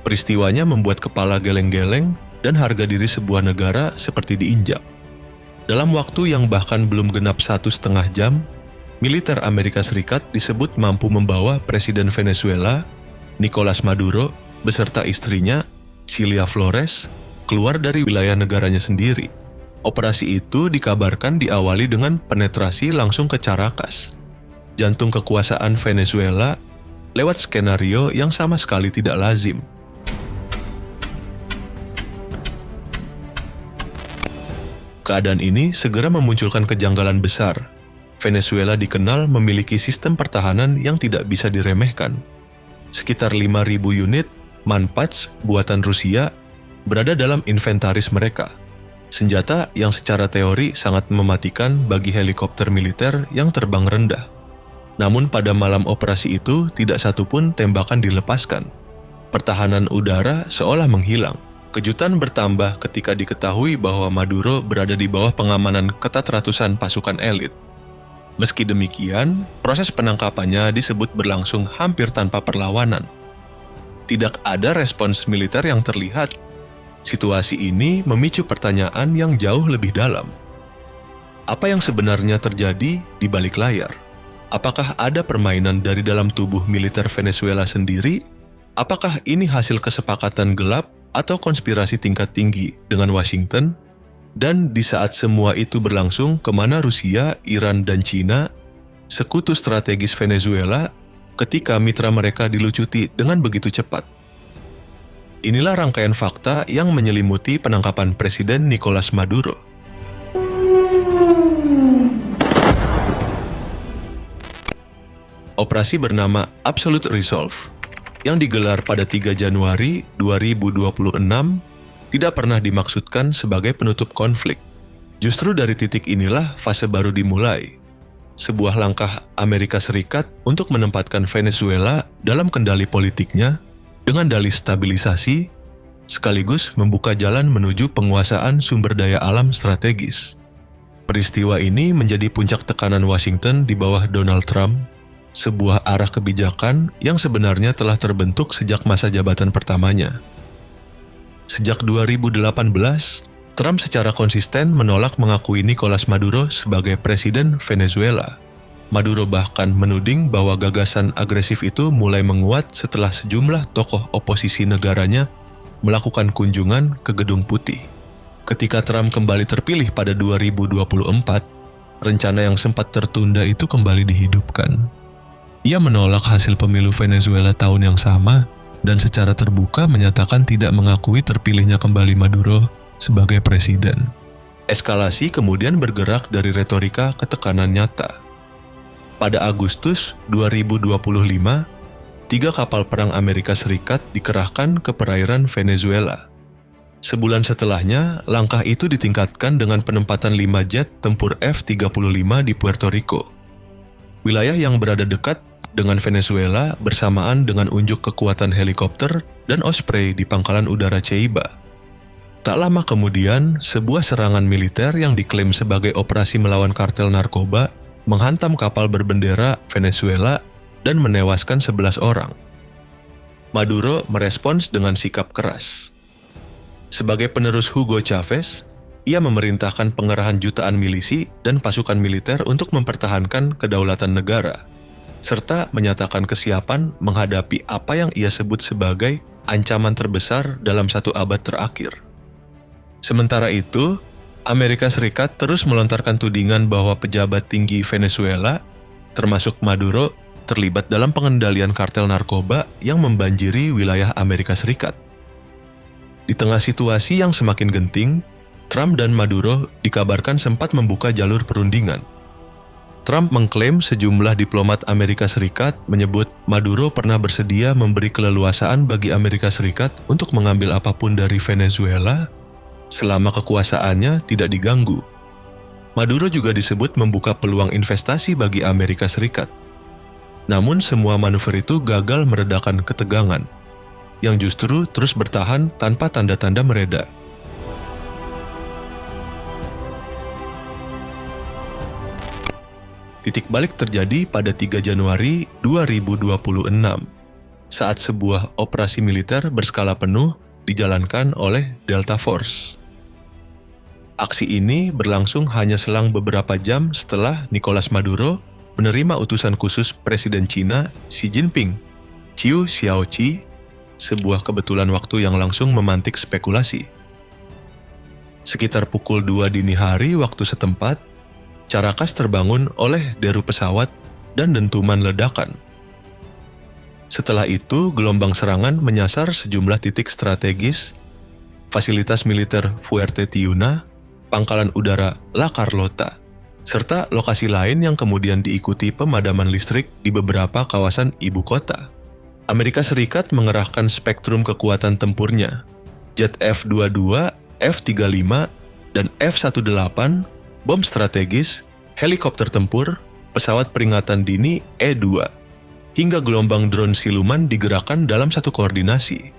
Peristiwanya membuat kepala geleng-geleng dan harga diri sebuah negara seperti diinjak. Dalam waktu yang bahkan belum genap 1,5 jam, militer Amerika Serikat disebut mampu membawa Presiden Venezuela, Nicolas Maduro, beserta istrinya, Cilia Flores, keluar dari wilayah negaranya sendiri. Operasi itu dikabarkan diawali dengan penetrasi langsung ke Caracas, jantung kekuasaan Venezuela, lewat skenario yang sama sekali tidak lazim. Keadaan ini segera memunculkan kejanggalan besar. Venezuela dikenal memiliki sistem pertahanan yang tidak bisa diremehkan. Sekitar 5.000 unit Manpads buatan Rusia berada dalam inventaris mereka. Senjata yang secara teori sangat mematikan bagi helikopter militer yang terbang rendah. Namun pada malam operasi itu tidak satupun tembakan dilepaskan. Pertahanan udara seolah menghilang. Kejutan bertambah ketika diketahui bahwa Maduro berada di bawah pengamanan ketat ratusan pasukan elit. Meski demikian, proses penangkapannya disebut berlangsung hampir tanpa perlawanan. Tidak ada respons militer yang terlihat. Situasi ini memicu pertanyaan yang jauh lebih dalam. Apa yang sebenarnya terjadi di balik layar? Apakah ada permainan dari dalam tubuh militer Venezuela sendiri? Apakah ini hasil kesepakatan gelap atau konspirasi tingkat tinggi dengan Washington? Dan di saat semua itu berlangsung, kemana Rusia, Iran, dan Cina, sekutu strategis Venezuela, ketika mitra mereka dilucuti dengan begitu cepat? Inilah rangkaian fakta yang menyelimuti penangkapan Presiden Nicolas Maduro. Operasi bernama Absolute Resolve yang digelar pada 3 Januari 2026 tidak pernah dimaksudkan sebagai penutup konflik. Justru dari titik inilah fase baru dimulai. Sebuah langkah Amerika Serikat untuk menempatkan Venezuela dalam kendali politiknya dengan dalih stabilisasi, sekaligus membuka jalan menuju penguasaan sumber daya alam strategis. Peristiwa ini menjadi puncak tekanan Washington di bawah Donald Trump, sebuah arah kebijakan yang sebenarnya telah terbentuk sejak masa jabatan pertamanya. Sejak 2018, Trump secara konsisten menolak mengakui Nicolas Maduro sebagai Presiden Venezuela. Maduro bahkan menuding bahwa gagasan agresif itu mulai menguat setelah sejumlah tokoh oposisi negaranya melakukan kunjungan ke Gedung Putih. Ketika Trump kembali terpilih pada 2024, rencana yang sempat tertunda itu kembali dihidupkan. Ia menolak hasil pemilu Venezuela tahun yang sama dan secara terbuka menyatakan tidak mengakui terpilihnya kembali Maduro sebagai presiden. Eskalasi kemudian bergerak dari retorika ke tekanan nyata. Pada Agustus 2025, 3 kapal perang Amerika Serikat dikerahkan ke perairan Venezuela. Sebulan setelahnya, langkah itu ditingkatkan dengan penempatan 5 jet tempur F-35 di Puerto Rico. Wilayah yang berada dekat dengan Venezuela bersamaan dengan unjuk kekuatan helikopter dan Osprey di pangkalan udara Ceiba. Tak lama kemudian, sebuah serangan militer yang diklaim sebagai operasi melawan kartel narkoba menghantam kapal berbendera Venezuela dan menewaskan 11 orang. Maduro merespons dengan sikap keras. Sebagai penerus Hugo Chavez, ia memerintahkan pengerahan jutaan milisi dan pasukan militer untuk mempertahankan kedaulatan negara, serta menyatakan kesiapan menghadapi apa yang ia sebut sebagai ancaman terbesar dalam 1 abad terakhir. Sementara itu, Amerika Serikat terus melontarkan tudingan bahwa pejabat tinggi Venezuela, termasuk Maduro, terlibat dalam pengendalian kartel narkoba yang membanjiri wilayah Amerika Serikat. Di tengah situasi yang semakin genting, Trump dan Maduro dikabarkan sempat membuka jalur perundingan. Trump mengklaim sejumlah diplomat Amerika Serikat menyebut Maduro pernah bersedia memberi keleluasaan bagi Amerika Serikat untuk mengambil apapun dari Venezuela selama kekuasaannya tidak diganggu. Maduro juga disebut membuka peluang investasi bagi Amerika Serikat. Namun semua manuver itu gagal meredakan ketegangan, yang justru terus bertahan tanpa tanda-tanda mereda. Titik balik terjadi pada 3 Januari 2026. saat sebuah operasi militer berskala penuh dijalankan oleh Delta Force. Aksi ini berlangsung hanya selang beberapa jam setelah Nicolas Maduro menerima utusan khusus Presiden Cina Xi Jinping, Chiu Xiaoqi, sebuah kebetulan waktu yang langsung memantik spekulasi. Sekitar pukul 2 dini hari waktu setempat, Caracas terbangun oleh deru pesawat dan dentuman ledakan. Setelah itu, gelombang serangan menyasar sejumlah titik strategis, fasilitas militer Fuerte Tiuna, pangkalan udara La Carlota, serta lokasi lain yang kemudian diikuti pemadaman listrik di beberapa kawasan ibu kota. Amerika Serikat mengerahkan spektrum kekuatan tempurnya, jet F-22, F-35, dan F-18, bom strategis, helikopter tempur, pesawat peringatan dini E-2, hingga gelombang drone siluman digerakkan dalam satu koordinasi.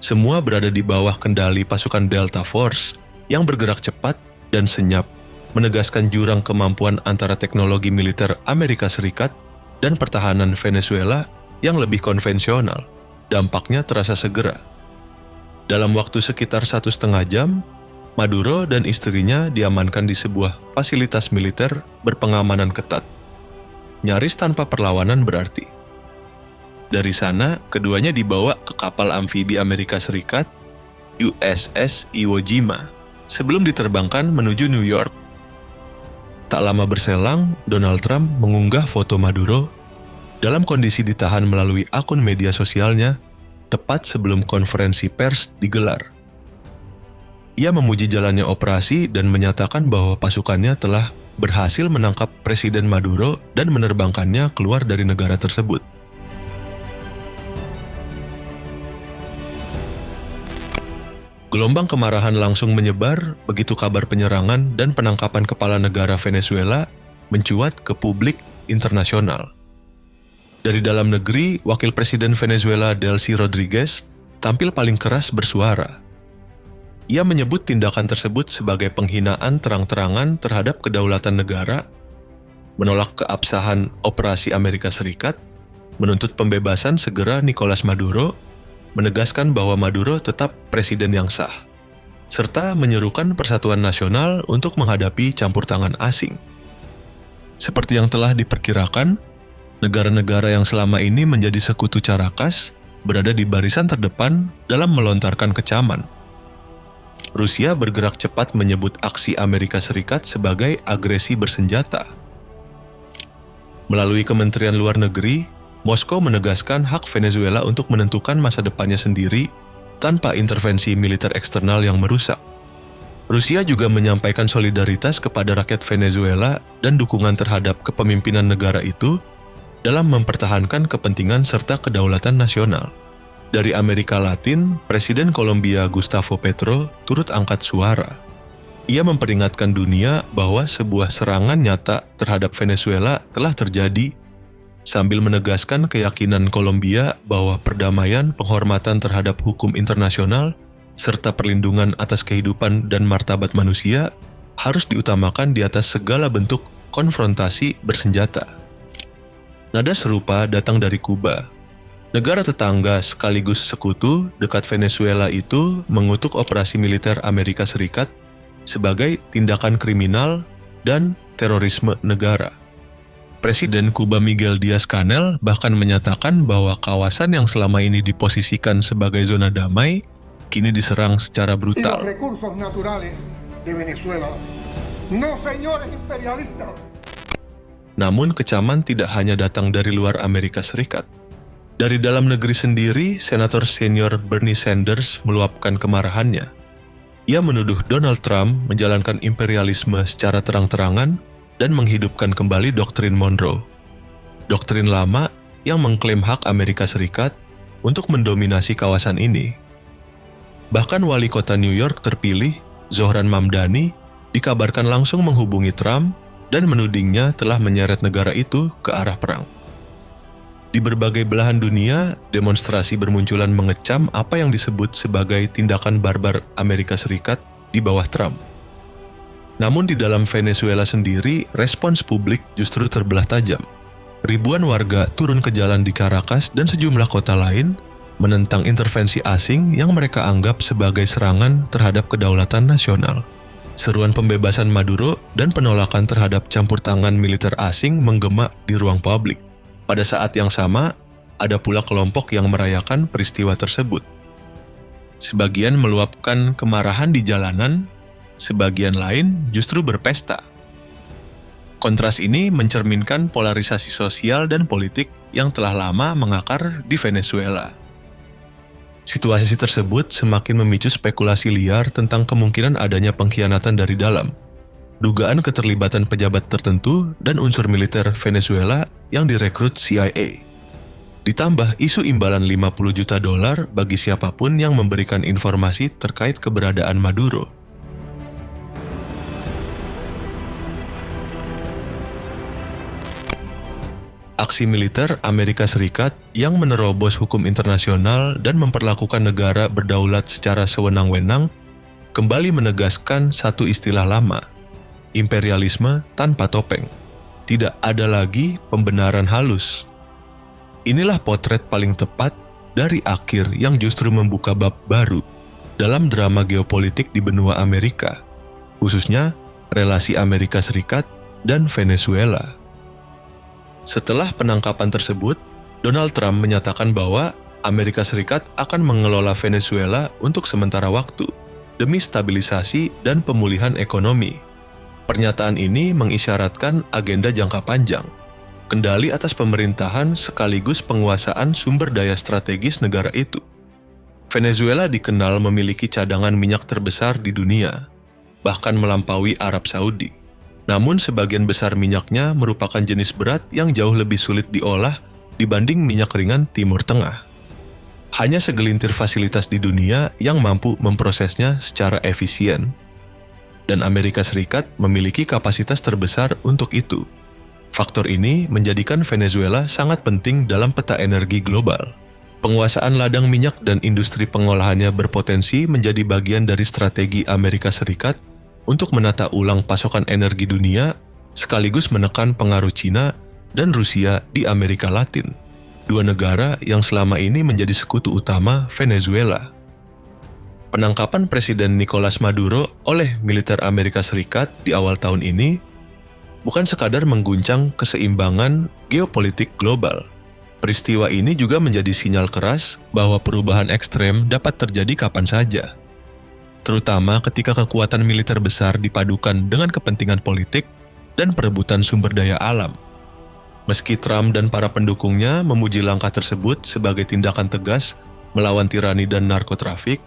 Semua berada di bawah kendali pasukan Delta Force yang bergerak cepat dan senyap, menegaskan jurang kemampuan antara teknologi militer Amerika Serikat dan pertahanan Venezuela yang lebih konvensional. Dampaknya terasa segera. Dalam waktu sekitar 1,5 jam, Maduro dan istrinya diamankan di sebuah fasilitas militer berpengamanan ketat. Nyaris tanpa perlawanan berarti. Dari sana, keduanya dibawa ke kapal amfibi Amerika Serikat, USS Iwo Jima, sebelum diterbangkan menuju New York. Tak lama berselang, Donald Trump mengunggah foto Maduro dalam kondisi ditahan melalui akun media sosialnya tepat sebelum konferensi pers digelar. Ia memuji jalannya operasi dan menyatakan bahwa pasukannya telah berhasil menangkap Presiden Maduro dan menerbangkannya keluar dari negara tersebut. Gelombang kemarahan langsung menyebar begitu kabar penyerangan dan penangkapan kepala negara Venezuela mencuat ke publik internasional. Dari dalam negeri, Wakil Presiden Venezuela Delcy Rodriguez tampil paling keras bersuara. Ia menyebut tindakan tersebut sebagai penghinaan terang-terangan terhadap kedaulatan negara, menolak keabsahan operasi Amerika Serikat, menuntut pembebasan segera Nicolas Maduro, menegaskan bahwa Maduro tetap presiden yang sah, serta menyerukan persatuan nasional untuk menghadapi campur tangan asing. Seperti yang telah diperkirakan, negara-negara yang selama ini menjadi sekutu Caracas berada di barisan terdepan dalam melontarkan kecaman. Rusia bergerak cepat menyebut aksi Amerika Serikat sebagai agresi bersenjata. Melalui Kementerian Luar Negeri, Moskow menegaskan hak Venezuela untuk menentukan masa depannya sendiri tanpa intervensi militer eksternal yang merusak. Rusia juga menyampaikan solidaritas kepada rakyat Venezuela dan dukungan terhadap kepemimpinan negara itu dalam mempertahankan kepentingan serta kedaulatan nasional. Dari Amerika Latin, Presiden Kolombia Gustavo Petro turut angkat suara. Ia memperingatkan dunia bahwa sebuah serangan nyata terhadap Venezuela telah terjadi, sambil menegaskan keyakinan Kolombia bahwa perdamaian, penghormatan terhadap hukum internasional, serta perlindungan atas kehidupan dan martabat manusia harus diutamakan di atas segala bentuk konfrontasi bersenjata. Nada serupa datang dari Kuba. Negara tetangga sekaligus sekutu dekat Venezuela itu mengutuk operasi militer Amerika Serikat sebagai tindakan kriminal dan terorisme negara. Presiden Kuba Miguel Díaz-Canel bahkan menyatakan bahwa kawasan yang selama ini diposisikan sebagai zona damai kini diserang secara brutal. Namun kecaman tidak hanya datang dari luar Amerika Serikat. Dari dalam negeri sendiri, Senator senior Bernie Sanders meluapkan kemarahannya. Ia menuduh Donald Trump menjalankan imperialisme secara terang-terangan dan menghidupkan kembali doktrin Monroe. Doktrin lama yang mengklaim hak Amerika Serikat untuk mendominasi kawasan ini. Bahkan wali kota New York terpilih, Zohran Mamdani, dikabarkan langsung menghubungi Trump dan menudingnya telah menyeret negara itu ke arah perang. Di berbagai belahan dunia, demonstrasi bermunculan mengecam apa yang disebut sebagai tindakan barbar Amerika Serikat di bawah Trump. Namun di dalam Venezuela sendiri, respons publik justru terbelah tajam. Ribuan warga turun ke jalan di Caracas dan sejumlah kota lain menentang intervensi asing yang mereka anggap sebagai serangan terhadap kedaulatan nasional. Seruan pembebasan Maduro dan penolakan terhadap campur tangan militer asing menggema di ruang publik. Pada saat yang sama, ada pula kelompok yang merayakan peristiwa tersebut. Sebagian meluapkan kemarahan di jalanan, sebagian lain justru berpesta. Kontras ini mencerminkan polarisasi sosial dan politik yang telah lama mengakar di Venezuela. Situasi tersebut semakin memicu spekulasi liar tentang kemungkinan adanya pengkhianatan dari dalam, dugaan keterlibatan pejabat tertentu dan unsur militer Venezuela yang direkrut CIA. Ditambah isu imbalan $50 juta bagi siapapun yang memberikan informasi terkait keberadaan Maduro. Aksi militer Amerika Serikat yang menerobos hukum internasional dan memperlakukan negara berdaulat secara sewenang-wenang kembali menegaskan satu istilah lama, imperialisme tanpa topeng. Tidak ada lagi pembenaran halus. Inilah potret paling tepat dari akhir yang justru membuka bab baru dalam drama geopolitik di benua Amerika, khususnya relasi Amerika Serikat dan Venezuela. Setelah penangkapan tersebut, Donald Trump menyatakan bahwa Amerika Serikat akan mengelola Venezuela untuk sementara waktu demi stabilisasi dan pemulihan ekonomi. Pernyataan ini mengisyaratkan agenda jangka panjang, kendali atas pemerintahan sekaligus penguasaan sumber daya strategis negara itu. Venezuela dikenal memiliki cadangan minyak terbesar di dunia, bahkan melampaui Arab Saudi. Namun sebagian besar minyaknya merupakan jenis berat yang jauh lebih sulit diolah dibanding minyak ringan Timur Tengah. Hanya segelintir fasilitas di dunia yang mampu memprosesnya secara efisien. Dan Amerika Serikat memiliki kapasitas terbesar untuk itu. Faktor ini menjadikan Venezuela sangat penting dalam peta energi global. Penguasaan ladang minyak dan industri pengolahannya berpotensi menjadi bagian dari strategi Amerika Serikat untuk menata ulang pasokan energi dunia sekaligus menekan pengaruh Cina dan Rusia di Amerika Latin, dua negara yang selama ini menjadi sekutu utama Venezuela. Penangkapan Presiden Nicolas Maduro oleh militer Amerika Serikat di awal tahun ini bukan sekadar mengguncang keseimbangan geopolitik global. Peristiwa ini juga menjadi sinyal keras bahwa perubahan ekstrem dapat terjadi kapan saja, terutama ketika kekuatan militer besar dipadukan dengan kepentingan politik dan perebutan sumber daya alam. Meski Trump dan para pendukungnya memuji langkah tersebut sebagai tindakan tegas melawan tirani dan narkotrafik,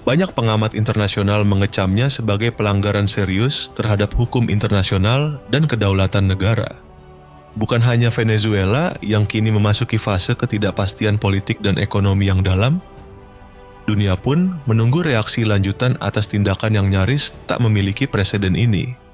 banyak pengamat internasional mengecamnya sebagai pelanggaran serius terhadap hukum internasional dan kedaulatan negara. Bukan hanya Venezuela yang kini memasuki fase ketidakpastian politik dan ekonomi yang dalam, dunia pun menunggu reaksi lanjutan atas tindakan yang nyaris tak memiliki preseden ini.